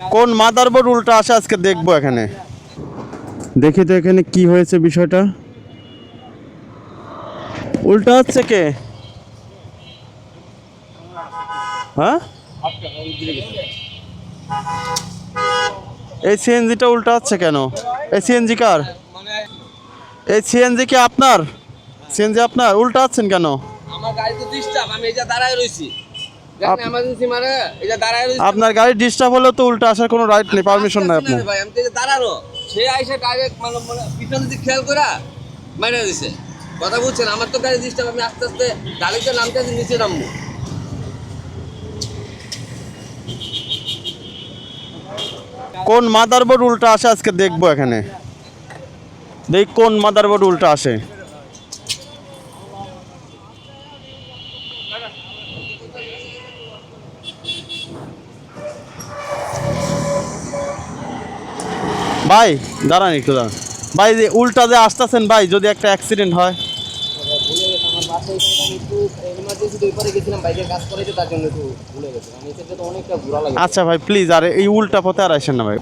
কোন মাদারবোর্ড উল্টা আসে আজকে দেখবো এখানে। দেখি তো এখানে কি হয়েছে বিষয়টা। উল্টা হচ্ছে কে? হ্যাঁ, এই সিএনজিটা উল্টা হচ্ছে কেন? এই সিএনজি কার? এই সিএনজি কি আপনার? সিএনজি আপনার? উল্টা হচ্ছেন কেন? আমার গাড়ি তো ডিস্টার্ব, আমি এই যে দাঁড়ায় রইছি। দেখেন এমার্জেন্সি মারে এই যে দাঁড়ায় রইছি। আপনার গাড়ি ডিস্টার্ব হলেও তো উল্টা আসার কোনো রাইট নেই, পারমিশন নাই আপনার। ভাই আমি তো এই যে দাঁড়ানো, সে আইসা ডাইরেক্ট মানে পিছন দিকে খেয়াল করা মাইরা দিছে। কথা বুঝছেন, আমার তো গাড়ি ডিস্টার্ব, আমি আস্তে আস্তে গাড়িতে নামতে নিচে নামবো। কোন মাদারবোর্ড উল্টা আসে আজকে দেখবো এখানে। দেখ কোন মাদারবোর্ড উল্টা আসে। ভাই দাঁড়ান একটু, দাঁড়ান ভাই, যে উল্টা যে আসতেছেন ভাই, যদি একটা অ্যাক্সিডেন্ট হয়। আমার বাসায় আমি একটু এমার্জেন্সি দুই পরে গেছিলাম, বাইকের কাজ করেছে, তার জন্য একটু ভুলে গেছিলাম। আমি সেটা তো অনেকটা ঘোরা লাগে। আচ্ছা ভাই প্লিজ, আর এই উল্টা পথে আর আসেন না ভাই।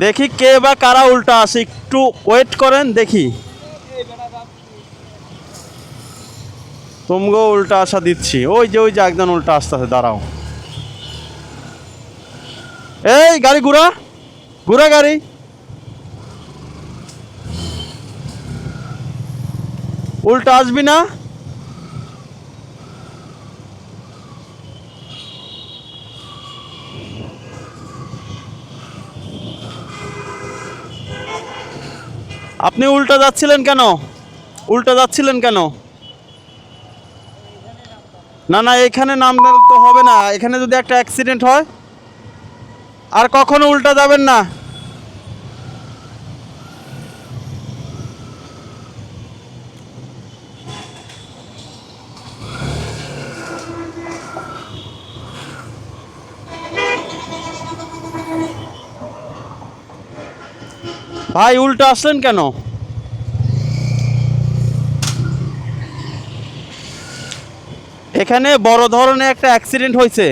দেখি কে বা কারা উল্টা আসে, একটু ওয়েট করেন দেখি। তুমগো উল্টা আসা দিচ্ছি, ওই যে একজন উল্টা আসতেছে, দাঁড়াও। এই গাড়ি ঘুরা, ঘুরা গাড়ি। উল্টা আসবি না। আপনি উল্টা যাচ্ছিলেন কেন? উল্টা যাচ্ছিলেন কেন? না না, এখানে নামলে তো হবে না, এখানে যদি একটা অ্যাক্সিডেন্ট হয়। আর কখনো উল্টা যাবেন না। ভাই উল্টা আসলেন কেন? এখানে বড় ধরনের একটা অ্যাক্সিডেন্ট হয়েছে,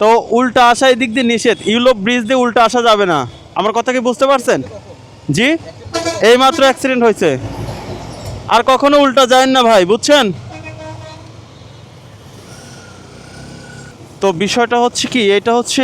তো উল্টা আসা এই দিক দিয়ে নিষেধ। ইউরোপ ব্রিজ দিয়ে উল্টা আসা যাবে না। আমার কথা কি বুঝতে পারছেন? জি, এইমাত্র অ্যাক্সিডেন্ট হয়েছে। আর কখনো উল্টা যায় না ভাই, বুঝছেন? তো বিষয়টা হচ্ছে কি, এটা হচ্ছে